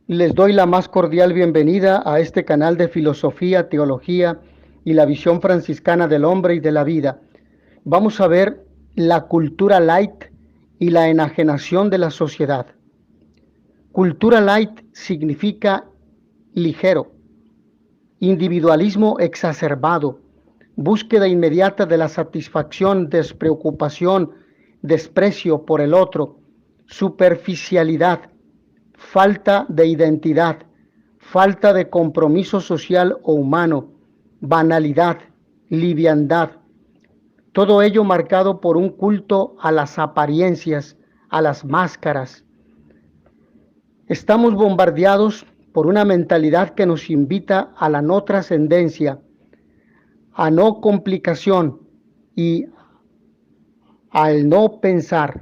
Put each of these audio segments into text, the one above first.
Les doy la más cordial bienvenida a este canal de filosofía, teología y la visión franciscana del hombre y de la vida. Vamos a ver la cultura light y la enajenación de la sociedad. Cultura light significa ligero, individualismo exacerbado, búsqueda inmediata de la satisfacción, despreocupación, desprecio por el otro, superficialidad, falta de identidad, falta de compromiso social o humano, banalidad, liviandad. Todo ello marcado por un culto a las apariencias, a las máscaras. Estamos bombardeados por una mentalidad que nos invita a la no trascendencia, a no complicación y al no pensar.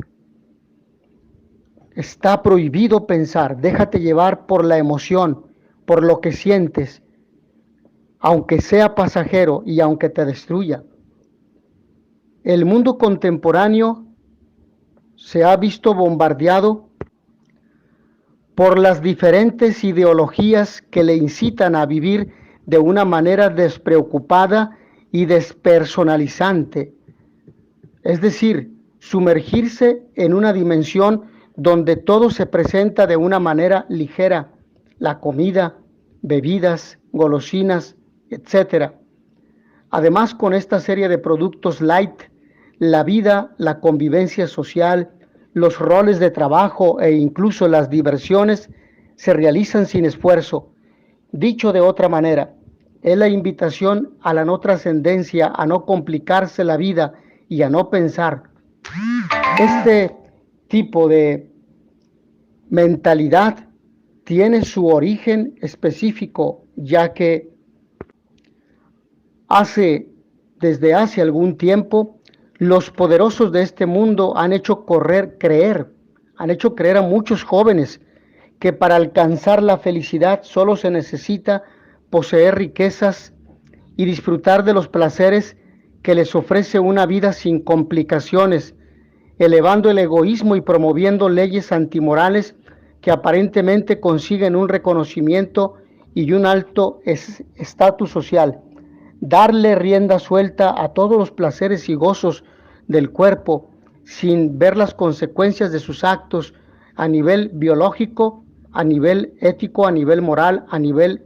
Está prohibido pensar, déjate llevar por la emoción, por lo que sientes, aunque sea pasajero y aunque te destruya. El mundo contemporáneo se ha visto bombardeado por las diferentes ideologías que le incitan a vivir de una manera despreocupada y despersonalizante, es decir, sumergirse en una dimensión donde todo se presenta de una manera ligera, la comida, bebidas, golosinas, etc. Además, con esta serie de productos light, la vida, la convivencia social, los roles de trabajo e incluso las diversiones se realizan sin esfuerzo. Dicho de otra manera, es la invitación a la no trascendencia, a no complicarse la vida y a no pensar. Este tipo de mentalidad tiene su origen específico, ya que desde hace algún tiempo, los poderosos de este mundo han hecho creer a muchos jóvenes que para alcanzar la felicidad solo se necesita poseer riquezas y disfrutar de los placeres que les ofrece una vida sin complicaciones, elevando el egoísmo y promoviendo leyes antimorales que aparentemente consiguen un reconocimiento y un alto estatus social. Darle rienda suelta a todos los placeres y gozos del cuerpo sin ver las consecuencias de sus actos a nivel biológico, a nivel ético, a nivel moral, a nivel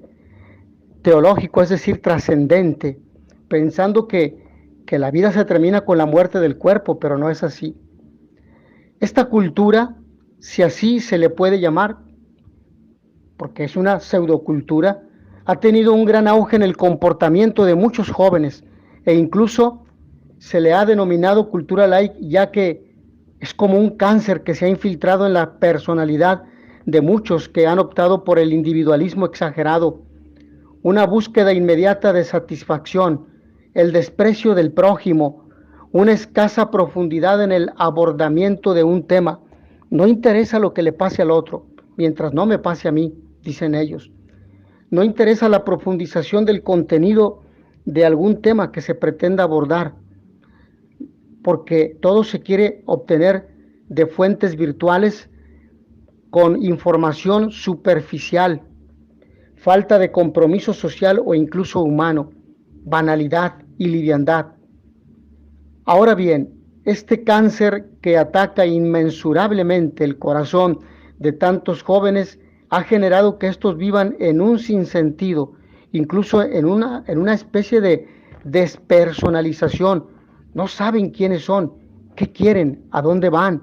teológico, es decir, trascendente, pensando que la vida se termina con la muerte del cuerpo, pero no es así. Esta cultura, si así se le puede llamar, porque es una pseudocultura, ha tenido un gran auge en el comportamiento de muchos jóvenes e incluso se le ha denominado cultura light, ya que es como un cáncer que se ha infiltrado en la personalidad de muchos que han optado por el individualismo exagerado, una búsqueda inmediata de satisfacción, el desprecio del prójimo, una escasa profundidad en el abordamiento de un tema. No interesa lo que le pase al otro, mientras no me pase a mí, dicen ellos. No interesa la profundización del contenido de algún tema que se pretenda abordar, porque todo se quiere obtener de fuentes virtuales con información superficial, falta de compromiso social o incluso humano, banalidad y liviandad. Ahora bien, este cáncer que ataca inmensurablemente el corazón de tantos jóvenes ha generado que estos vivan en un sinsentido, incluso en una especie de despersonalización. No saben quiénes son, qué quieren, a dónde van.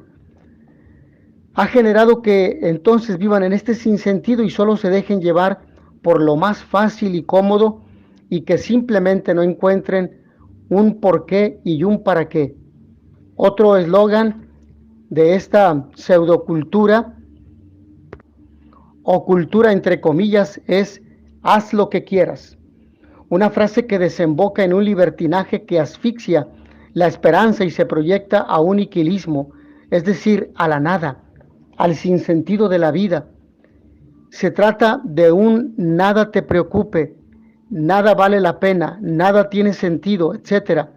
Ha generado que entonces vivan en este sinsentido y solo se dejen llevar por lo más fácil y cómodo y que simplemente no encuentren un porqué y un para qué. Otro eslogan de esta pseudocultura o cultura entre comillas es haz lo que quieras. Una frase que desemboca en un libertinaje que asfixia la esperanza y se proyecta a un nihilismo, es decir, a la nada, al sinsentido de la vida. Se trata de un nada te preocupe, nada vale la pena, nada tiene sentido, etc.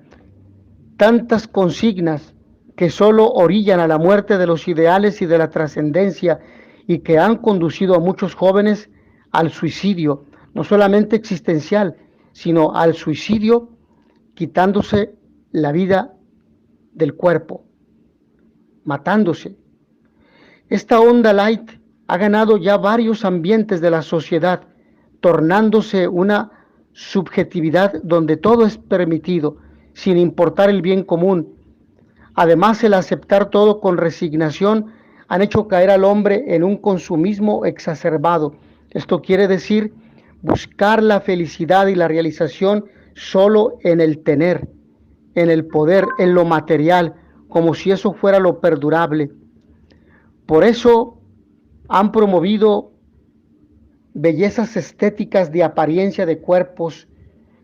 Tantas consignas que solo orillan a la muerte de los ideales y de la trascendencia y que han conducido a muchos jóvenes al suicidio, no solamente existencial, sino al suicidio quitándose la vida del cuerpo, matándose. Esta onda light ha ganado ya varios ambientes de la sociedad, tornándose una subjetividad donde todo es permitido, sin importar el bien común. Además, el aceptar todo con resignación han hecho caer al hombre en un consumismo exacerbado. Esto quiere decir buscar la felicidad y la realización solo en el tener, en el poder, en lo material, como si eso fuera lo perdurable. Por eso han promovido bellezas estéticas de apariencia de cuerpos,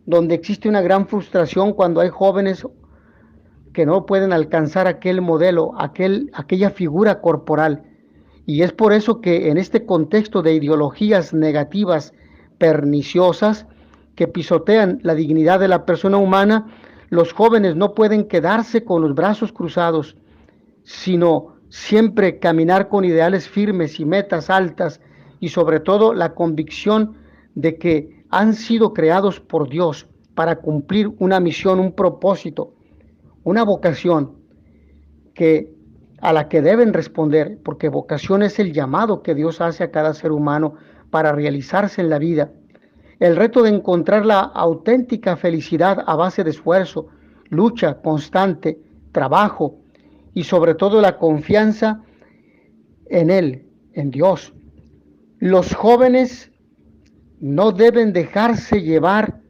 donde existe una gran frustración cuando hay jóvenes que no pueden alcanzar aquel modelo, aquella figura corporal. Y es por eso que en este contexto de ideologías negativas, perniciosas, que pisotean la dignidad de la persona humana, los jóvenes no pueden quedarse con los brazos cruzados, sino siempre caminar con ideales firmes y metas altas, y sobre todo la convicción de que han sido creados por Dios para cumplir una misión, un propósito, una vocación a la que deben responder, porque vocación es el llamado que Dios hace a cada ser humano para realizarse en la vida. El reto de encontrar la auténtica felicidad a base de esfuerzo, lucha constante, trabajo y sobre todo la confianza en Él, en Dios. Los jóvenes no deben dejarse llevar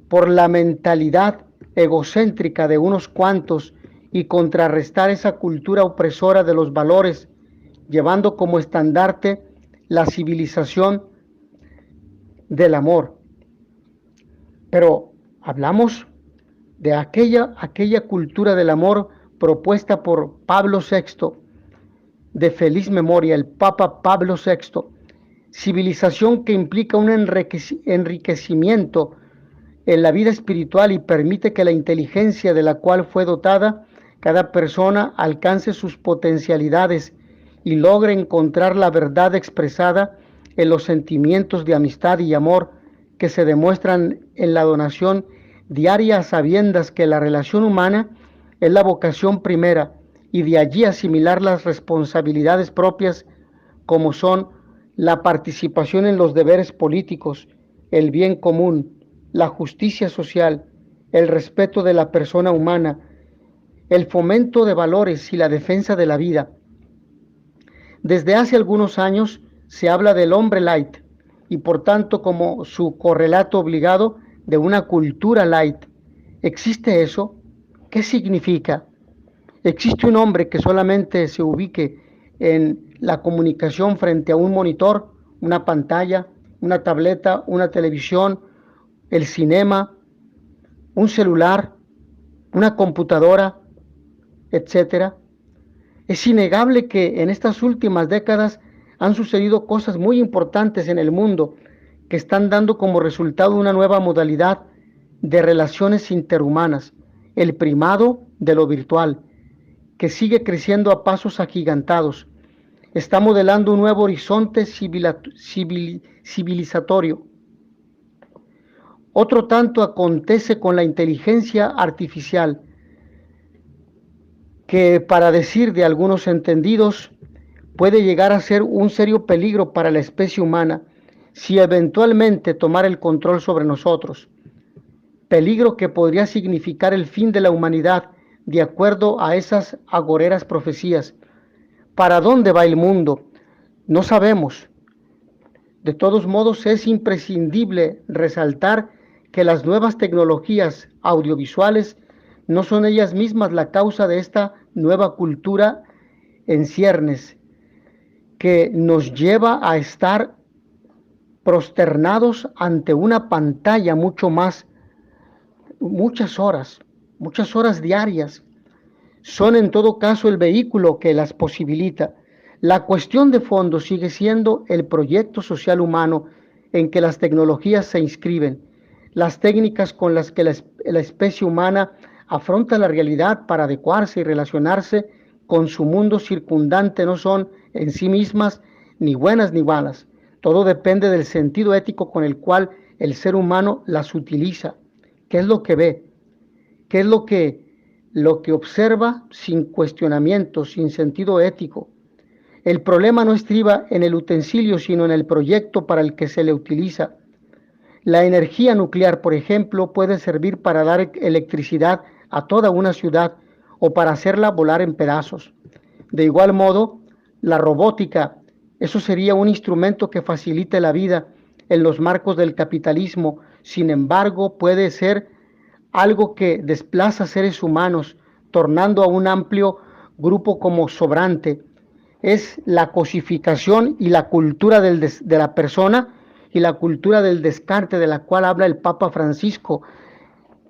por la mentalidad egocéntrica de unos cuantos y contrarrestar esa cultura opresora de los valores, llevando como estandarte la civilización del amor. Pero hablamos de aquella cultura del amor propuesta por Pablo VI, de feliz memoria, el Papa Pablo VI, civilización que implica un enriquecimiento en la vida espiritual y permite que la inteligencia de la cual fue dotada cada persona alcance sus potencialidades y logre encontrar la verdad expresada en los sentimientos de amistad y amor que se demuestran en la donación diaria a sabiendas que la relación humana es la vocación primera y de allí asimilar las responsabilidades propias como son la participación en los deberes políticos, el bien común, la justicia social, el respeto de la persona humana, el fomento de valores y la defensa de la vida. Desde hace algunos años se habla del hombre light y por tanto como su correlato obligado de una cultura light. ¿Existe eso? ¿Qué significa? ¿Existe un hombre que solamente se ubique en la comunicación frente a un monitor, una pantalla, una tableta, una televisión, el cinema, un celular, una computadora, etcétera? Es innegable que en estas últimas décadas han sucedido cosas muy importantes en el mundo que están dando como resultado una nueva modalidad de relaciones interhumanas, el primado de lo virtual, que sigue creciendo a pasos agigantados. Está modelando un nuevo horizonte civilizatorio. Otro tanto acontece con la inteligencia artificial, que para decir de algunos entendidos, puede llegar a ser un serio peligro para la especie humana si eventualmente tomara el control sobre nosotros. Peligro que podría significar el fin de la humanidad de acuerdo a esas agoreras profecías. ¿Para dónde va el mundo? No sabemos. De todos modos, es imprescindible resaltar que las nuevas tecnologías audiovisuales no son ellas mismas la causa de esta nueva cultura en ciernes, que nos lleva a estar prosternados ante una pantalla muchas horas diarias. Son en todo caso el vehículo que las posibilita. La cuestión de fondo sigue siendo el proyecto social humano en que las tecnologías se inscriben, las técnicas con las que la especie humana afronta la realidad para adecuarse y relacionarse con su mundo circundante no son en sí mismas ni buenas ni malas. Todo depende del sentido ético con el cual el ser humano las utiliza. ¿Qué es lo que ve? ¿Qué es lo que observa sin cuestionamiento, sin sentido ético? El problema no estriba en el utensilio, sino en el proyecto para el que se le utiliza. La energía nuclear, por ejemplo, puede servir para dar electricidad a toda una ciudad o para hacerla volar en pedazos. De igual modo, la robótica, eso sería un instrumento que facilite la vida en los marcos del capitalismo. Sin embargo, puede ser algo que desplaza seres humanos, tornando a un amplio grupo como sobrante. Es la cosificación y la cultura de la persona y la cultura del descarte de la cual habla el Papa Francisco.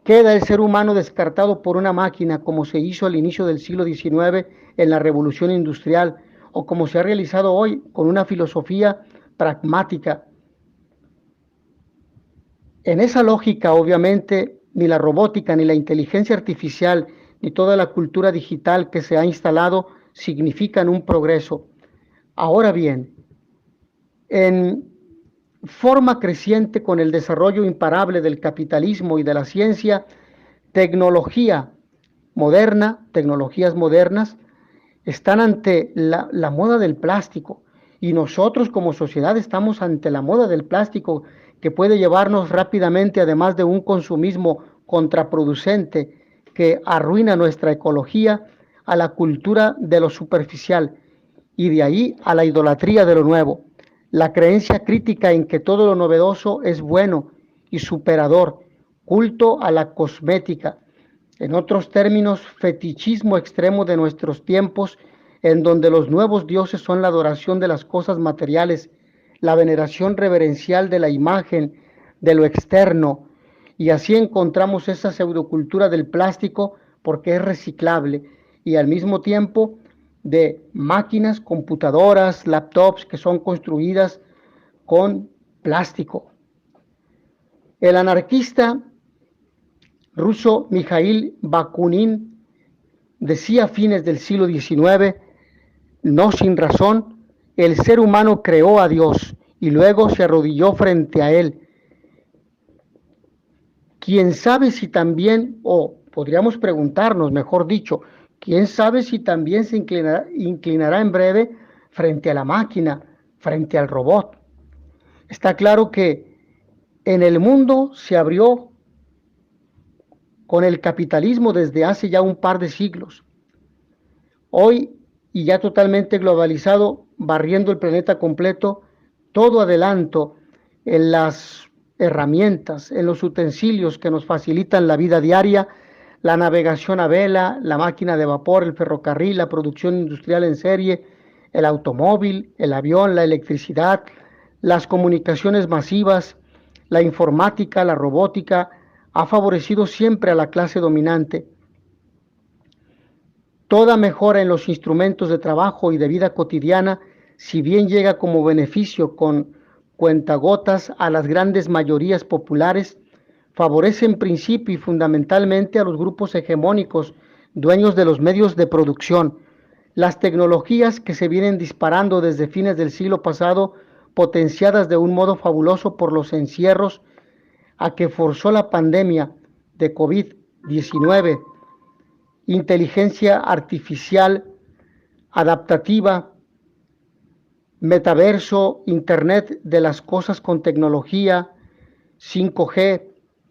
Queda el ser humano descartado por una máquina, como se hizo al inicio del siglo XIX en la Revolución Industrial, o como se ha realizado hoy con una filosofía pragmática. En esa lógica, obviamente, ni la robótica, ni la inteligencia artificial, ni toda la cultura digital que se ha instalado significan un progreso. Ahora bien, en forma creciente con el desarrollo imparable del capitalismo y de la ciencia, tecnologías modernas, están ante la moda del plástico, y nosotros como sociedad estamos ante la moda del plástico, que puede llevarnos rápidamente, además de un consumismo contraproducente que arruina nuestra ecología, a la cultura de lo superficial, y de ahí a la idolatría de lo nuevo. La creencia crítica en que todo lo novedoso es bueno y superador, culto a la cosmética, en otros términos, fetichismo extremo de nuestros tiempos, en donde los nuevos dioses son la adoración de las cosas materiales, la veneración reverencial de la imagen, de lo externo, y así encontramos esa pseudocultura del plástico porque es reciclable, y al mismo tiempo de máquinas, computadoras, laptops que son construidas con plástico. El anarquista ruso Mikhail Bakunin decía a fines del siglo XIX, no sin razón, el ser humano creó a Dios y luego se arrodilló frente a él. ¿Quién sabe si también, o podríamos preguntarnos, mejor dicho, quién sabe si también se inclinará en breve frente a la máquina, frente al robot? Está claro que en el mundo se abrió con el capitalismo desde hace ya un par de siglos. Hoy, y ya totalmente globalizado, barriendo el planeta completo, todo adelanto en las herramientas, en los utensilios que nos facilitan la vida diaria, la navegación a vela, la máquina de vapor, el ferrocarril, la producción industrial en serie, el automóvil, el avión, la electricidad, las comunicaciones masivas, la informática, la robótica, ha favorecido siempre a la clase dominante. Toda mejora en los instrumentos de trabajo y de vida cotidiana, si bien llega como beneficio con cuentagotas a las grandes mayorías populares, favorece en principio y fundamentalmente a los grupos hegemónicos, dueños de los medios de producción. Las tecnologías que se vienen disparando desde fines del siglo pasado, potenciadas de un modo fabuloso por los encierros a que forzó la pandemia de COVID-19, inteligencia artificial adaptativa, metaverso, Internet de las cosas con tecnología, 5G,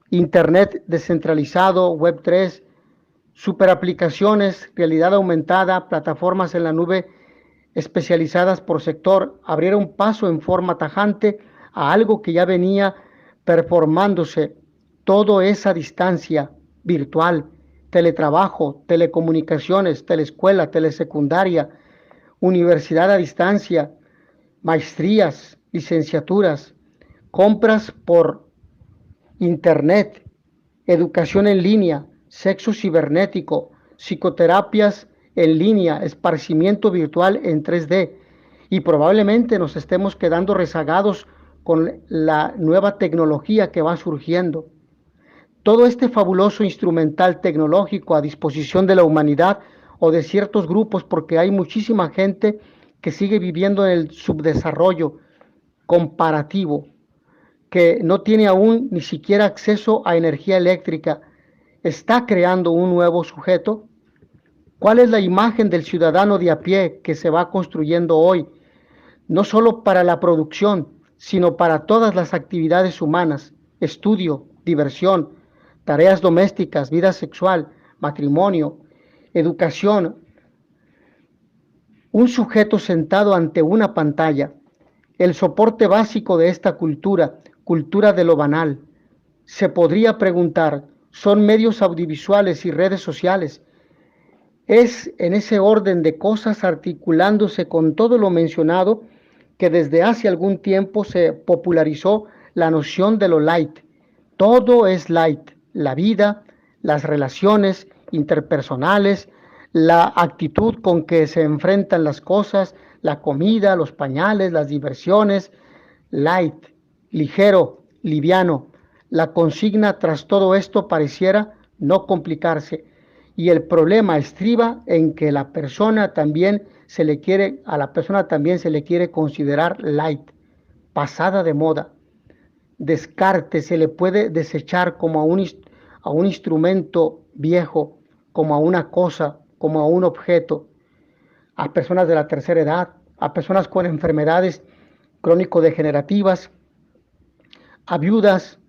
Internet descentralizado, Web 3, superaplicaciones, realidad aumentada, plataformas en la nube especializadas por sector, abrieron paso en forma tajante a algo que ya venía performándose toda esa distancia virtual, teletrabajo, telecomunicaciones, teleescuela, telesecundaria, universidad a distancia, maestrías, licenciaturas, compras por internet, educación en línea, sexo cibernético, psicoterapias en línea, esparcimiento virtual en 3D, y probablemente nos estemos quedando rezagados con la nueva tecnología que va surgiendo. Todo este fabuloso instrumental tecnológico a disposición de la humanidad o de ciertos grupos, porque hay muchísima gente que sigue viviendo en el subdesarrollo comparativo, que no tiene aún ni siquiera acceso a energía eléctrica, está creando un nuevo sujeto? ¿Cuál es la imagen del ciudadano de a pie que se va construyendo hoy, no solo para la producción, sino para todas las actividades humanas, estudio, diversión, tareas domésticas, vida sexual, matrimonio, educación? Un sujeto sentado ante una pantalla, el soporte básico de esta cultura, cultura de lo banal. Se podría preguntar, ¿son medios audiovisuales y redes sociales? Es en ese orden de cosas, articulándose con todo lo mencionado, que desde hace algún tiempo se popularizó la noción de lo light. Todo es light: la vida, las relaciones interpersonales, la actitud con que se enfrentan las cosas, la comida, los pañales, las diversiones. Light, ligero, liviano. La consigna tras todo esto pareciera no complicarse, y el problema estriba en que a la persona también se le quiere considerar light, pasada de moda. Descarte, se le puede desechar como a un instrumento viejo, como a una cosa, como a un objeto. A personas de la tercera edad, a personas con enfermedades crónico-degenerativas, a viudas,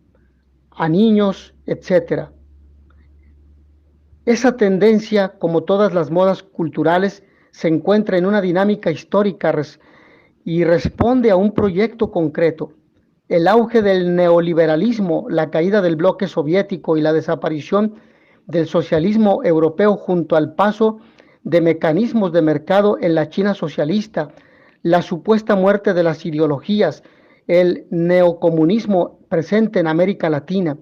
a niños, etc. Esa tendencia, como todas las modas culturales, se encuentra en una dinámica histórica y responde a un proyecto concreto. El auge del neoliberalismo, la caída del bloque soviético y la desaparición del socialismo europeo, junto al paso de mecanismos de mercado en la China socialista, la supuesta muerte de las ideologías, el neocomunismo presente en América Latina,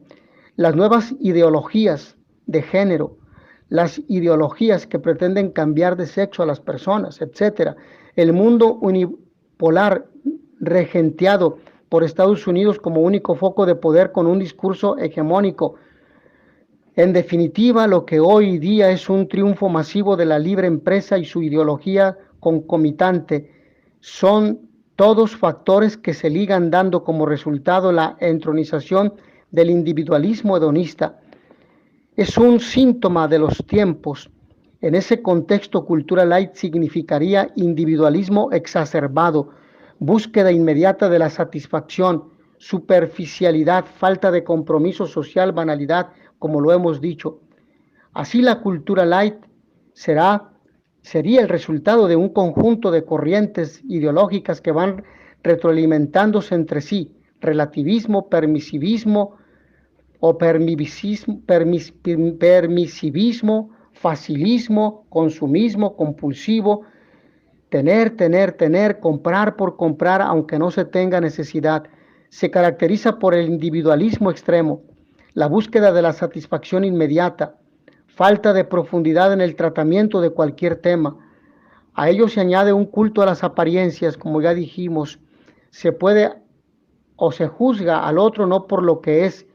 las nuevas ideologías de género, las ideologías que pretenden cambiar de sexo a las personas, etc. El mundo unipolar regenteado por Estados Unidos como único foco de poder con un discurso hegemónico. En definitiva, lo que hoy día es un triunfo masivo de la libre empresa y su ideología concomitante son todos factores que se ligan, dando como resultado la entronización del individualismo hedonista. Es un síntoma de los tiempos. En ese contexto, cultura light significaría individualismo exacerbado, búsqueda inmediata de la satisfacción, superficialidad, falta de compromiso social, banalidad, como lo hemos dicho. Así, la cultura light sería el resultado de un conjunto de corrientes ideológicas que van retroalimentándose entre sí: relativismo, permisivismo o permisivismo, facilismo, consumismo compulsivo, tener, comprar por comprar aunque no se tenga necesidad. Se caracteriza por el individualismo extremo, la búsqueda de la satisfacción inmediata, falta de profundidad en el tratamiento de cualquier tema. A ello se añade un culto a las apariencias, como ya dijimos. Se puede o se juzga al otro no por lo que es,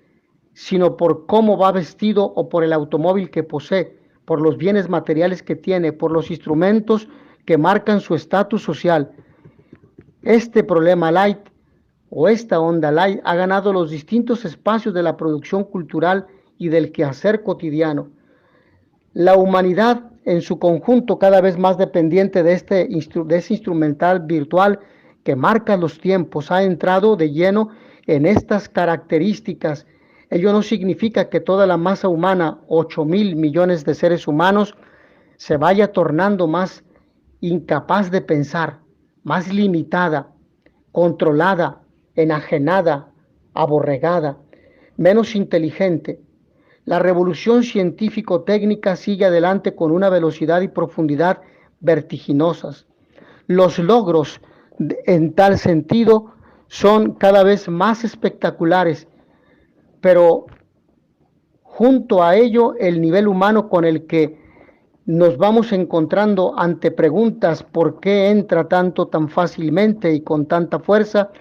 sino por cómo va vestido o por el automóvil que posee, por los bienes materiales que tiene, por los instrumentos que marcan su estatus social. Este problema light o esta onda light ha ganado los distintos espacios de la producción cultural y del quehacer cotidiano. La humanidad en su conjunto, cada vez más dependiente de ese instrumental virtual que marca los tiempos, ha entrado de lleno en estas características. Ello no significa que toda la masa humana, 8.000 millones de seres humanos, se vaya tornando más incapaz de pensar, más limitada, controlada, enajenada, aborregada, menos inteligente. La revolución científico-técnica sigue adelante con una velocidad y profundidad vertiginosas. Los logros en tal sentido son cada vez más espectaculares, pero junto a ello el nivel humano con el que nos vamos encontrando ante preguntas: ¿por qué entra tanto tan fácilmente y con tanta fuerza?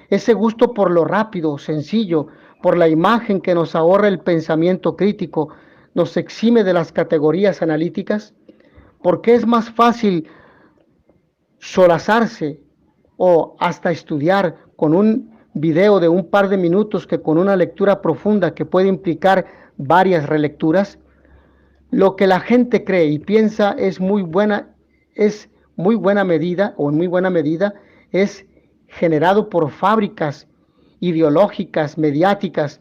Ese gusto por lo rápido, sencillo, por la imagen que nos ahorra el pensamiento crítico, nos exime de las categorías analíticas. ¿Por qué es más fácil solazarse o hasta estudiar con un video de un par de minutos que con una lectura profunda que puede implicar varias relecturas, lo que la gente cree y piensa es muy buena medida o en muy buena medida es generado por fábricas ideológicas, mediáticas,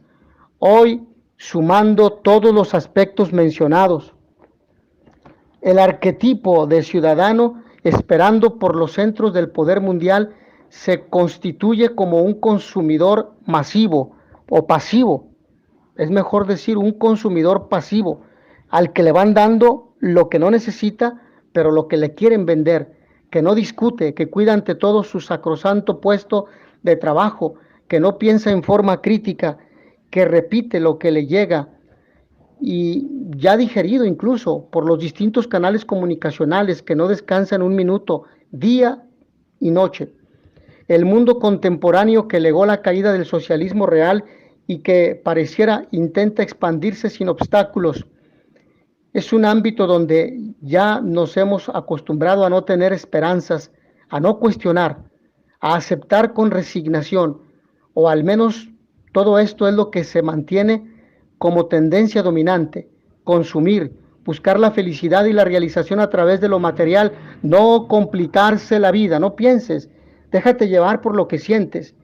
hoy sumando todos los aspectos mencionados. El arquetipo de ciudadano esperando por los centros del poder mundial se constituye como un consumidor masivo o pasivo. Es mejor decir un consumidor pasivo, al que le van dando lo que no necesita, pero lo que le quieren vender, que no discute, que cuida ante todo su sacrosanto puesto de trabajo, que no piensa en forma crítica, que repite lo que le llega y ya digerido incluso por los distintos canales comunicacionales, que no descansan un minuto, día y noche. El mundo contemporáneo que legó la caída del socialismo real y que pareciera intenta expandirse sin obstáculos. Es un ámbito donde ya nos hemos acostumbrado a no tener esperanzas, a no cuestionar, a aceptar con resignación, o al menos todo esto es lo que se mantiene como tendencia dominante: consumir, buscar la felicidad y la realización a través de lo material, no complicarse la vida, no pienses, déjate llevar por lo que sientes,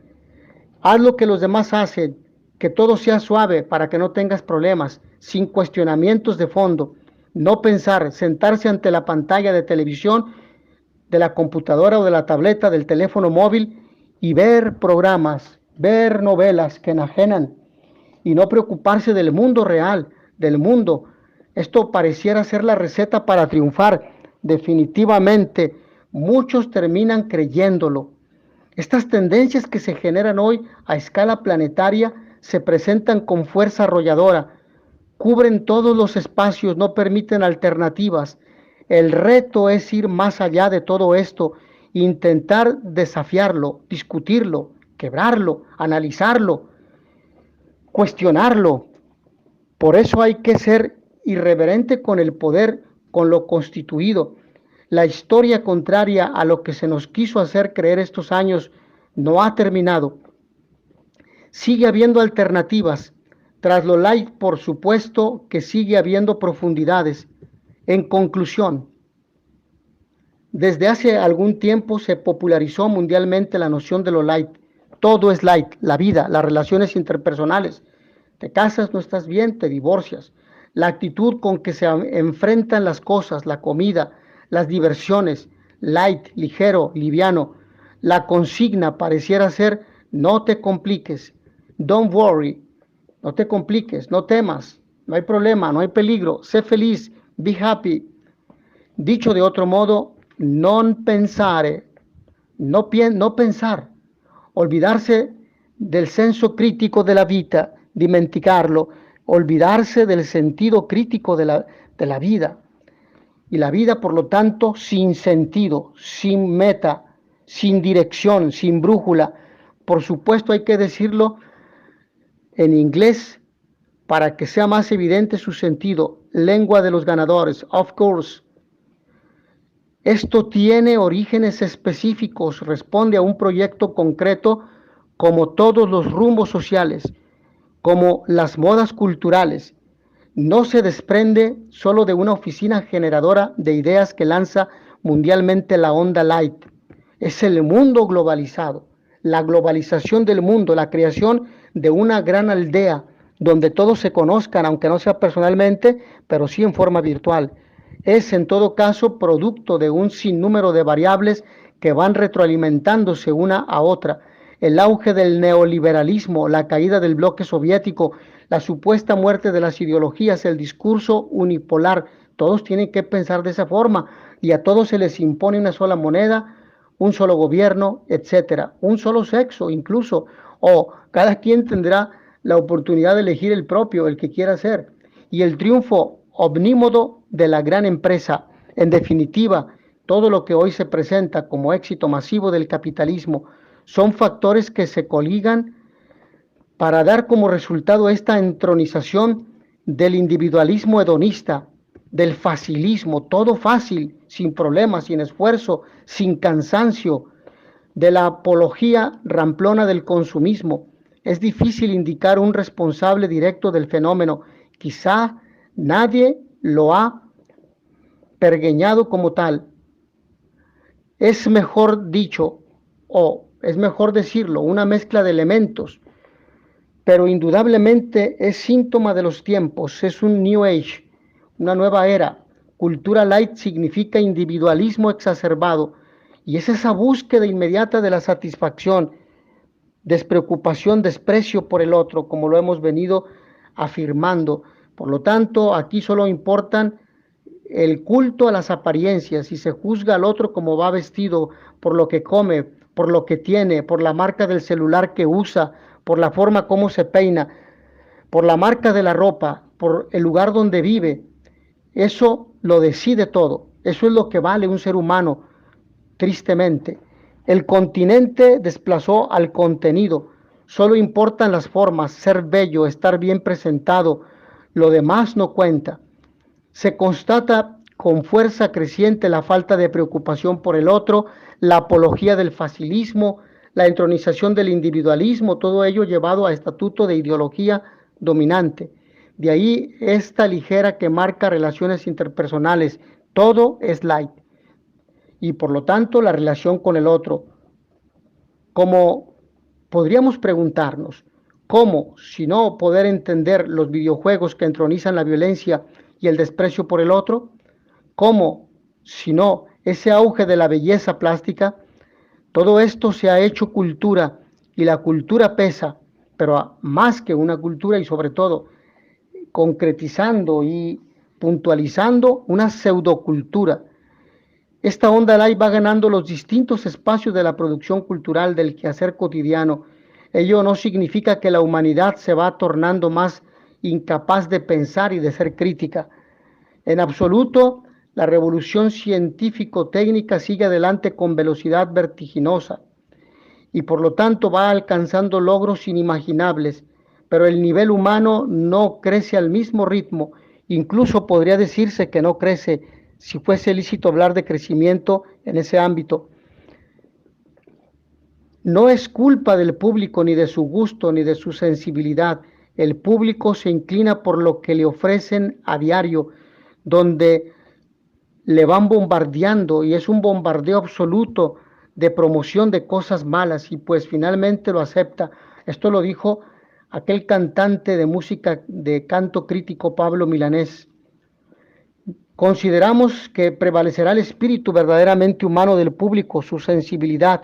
haz lo que los demás hacen, que todo sea suave para que no tengas problemas, sin cuestionamientos de fondo, no pensar, sentarse ante la pantalla de televisión, de la computadora o de la tableta, del teléfono móvil y ver programas, ver novelas que enajenan y no preocuparse del mundo real, del mundo. Esto pareciera ser la receta para triunfar. Definitivamente, muchos terminan creyéndolo. Estas tendencias que se generan hoy a escala planetaria se presentan con fuerza arrolladora, cubren todos los espacios, no permiten alternativas. El reto es ir más allá de todo esto, intentar desafiarlo, discutirlo, quebrarlo, analizarlo, cuestionarlo. Por eso hay que ser irreverente con el poder, con lo constituido. La historia contraria a lo que se nos quiso hacer creer estos años no ha terminado. Sigue habiendo alternativas. Tras lo light, por supuesto que sigue habiendo profundidades. En conclusión, desde hace algún tiempo se popularizó mundialmente la noción de lo light. Todo es light, la vida, las relaciones interpersonales. Te casas, no estás bien, te divorcias. La actitud con que se enfrentan las cosas, la comida, las diversiones, light, ligero, liviano. La consigna pareciera ser: no te compliques, don't worry, no te compliques, no temas, no hay problema, no hay peligro, sé feliz, be happy. Dicho de otro modo, non pensare, no pensar, olvidarse del senso crítico de la vita, dimenticarlo, olvidarse del sentido crítico de la vida. Y la vida, por lo tanto, sin sentido, sin meta, sin dirección, sin brújula. Por supuesto, hay que decirlo en inglés para que sea más evidente su sentido. Lengua de los ganadores, of course. Esto tiene orígenes específicos, responde a un proyecto concreto, como todos los rumbos sociales, como las modas culturales. No se desprende solo de una oficina generadora de ideas que lanza mundialmente la onda light. Es el mundo globalizado, la globalización del mundo, la creación de una gran aldea donde todos se conozcan, aunque no sea personalmente, pero sí en forma virtual. Es en todo caso producto de un sinnúmero de variables que van retroalimentándose una a otra. El auge del neoliberalismo, la caída del bloque soviético, la supuesta muerte de las ideologías, el discurso unipolar, todos tienen que pensar de esa forma y a todos se les impone una sola moneda, un solo gobierno, etcétera, un solo sexo incluso, o cada quien tendrá la oportunidad de elegir el propio, el que quiera ser, y el triunfo omnímodo de la gran empresa. En definitiva, todo lo que hoy se presenta como éxito masivo del capitalismo son factores que se coligan para dar como resultado esta entronización del individualismo hedonista, del facilismo, todo fácil, sin problemas, sin esfuerzo, sin cansancio, de la apología ramplona del consumismo. Es difícil indicar un responsable directo del fenómeno. Quizá nadie lo ha pergeñado como tal. Es mejor dicho, o es mejor decirlo, una mezcla de elementos, pero indudablemente es síntoma de los tiempos, es un New Age, una nueva era. Cultura light significa individualismo exacerbado, y es esa búsqueda inmediata de la satisfacción, despreocupación, desprecio por el otro, como lo hemos venido afirmando. Por lo tanto, aquí solo importan el culto a las apariencias y se juzga al otro como va vestido, por lo que come, por lo que tiene, por la marca del celular que usa, por la forma como se peina, por la marca de la ropa, por el lugar donde vive. Eso lo decide todo. Eso es lo que vale un ser humano, tristemente. El continente desplazó al contenido. Solo importan las formas, ser bello, estar bien presentado. Lo demás no cuenta. Se constata con fuerza creciente la falta de preocupación por el otro, la apología del facilismo, la entronización del individualismo, todo ello llevado a estatuto de ideología dominante. De ahí esta ligera que marca relaciones interpersonales. Todo es light. Y por lo tanto la relación con el otro. Como podríamos preguntarnos, ¿cómo, si no poder entender los videojuegos que entronizan la violencia y el desprecio por el otro? ¿Cómo, si no ese auge de la belleza plástica? Todo esto se ha hecho cultura y la cultura pesa, pero más que una cultura y sobre todo concretizando y puntualizando una pseudocultura. Esta onda light va ganando los distintos espacios de la producción cultural del quehacer cotidiano. Ello no significa que la humanidad se va tornando más incapaz de pensar y de ser crítica. En absoluto, la revolución científico-técnica sigue adelante con velocidad vertiginosa y por lo tanto va alcanzando logros inimaginables, pero el nivel humano no crece al mismo ritmo, incluso podría decirse que no crece, si fuese lícito hablar de crecimiento en ese ámbito. No es culpa del público, ni de su gusto, ni de su sensibilidad. El público se inclina por lo que le ofrecen a diario, donde le van bombardeando y es un bombardeo absoluto de promoción de cosas malas y pues finalmente lo acepta. Esto lo dijo aquel cantante de música de canto crítico Pablo Milanés. Consideramos que prevalecerá el espíritu verdaderamente humano del público, su sensibilidad,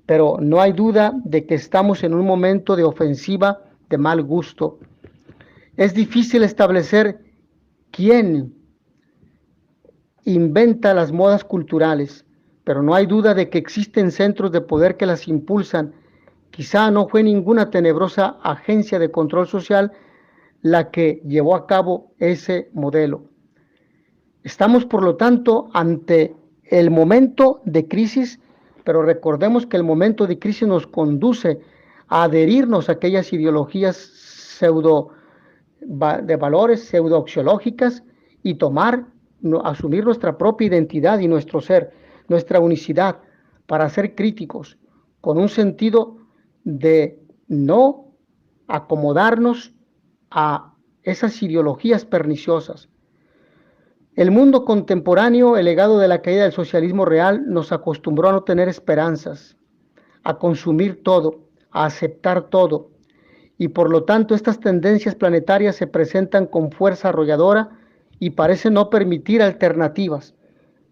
pero no hay duda de que estamos en un momento de ofensiva de mal gusto. Es difícil establecer quién inventa las modas culturales, pero no hay duda de que existen centros de poder que las impulsan. Quizá no fue ninguna tenebrosa agencia de control social la que llevó a cabo ese modelo. Estamos, por lo tanto, ante el momento de crisis, pero recordemos que el momento de crisis nos conduce a adherirnos a aquellas ideologías pseudo de valores pseudo-axiológicas y asumir nuestra propia identidad y nuestro ser, nuestra unicidad, para ser críticos, con un sentido de no acomodarnos a esas ideologías perniciosas. El mundo contemporáneo, el legado de la caída del socialismo real, nos acostumbró a no tener esperanzas, a consumir todo, a aceptar todo, y por lo tanto estas tendencias planetarias se presentan con fuerza arrolladora y parecen no permitir alternativas.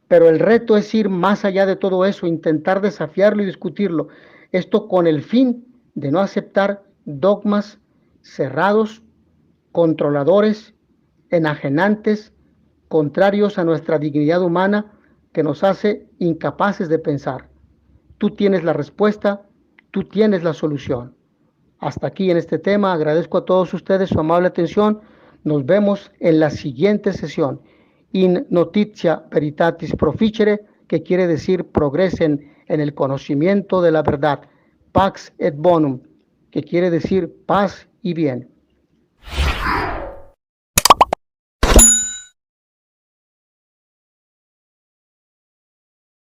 Pero el reto es ir más allá de todo eso, intentar desafiarlo y discutirlo. Esto con el fin de no aceptar dogmas cerrados, controladores, enajenantes, contrarios a nuestra dignidad humana, que nos hace incapaces de pensar. Tú tienes la respuesta, tú tienes la solución. Hasta aquí en este tema. Agradezco a todos ustedes su amable atención. Nos vemos en la siguiente sesión. In notitia veritatis proficere, que quiere decir progresen en el conocimiento de la verdad. Pax et bonum, que quiere decir paz y bien.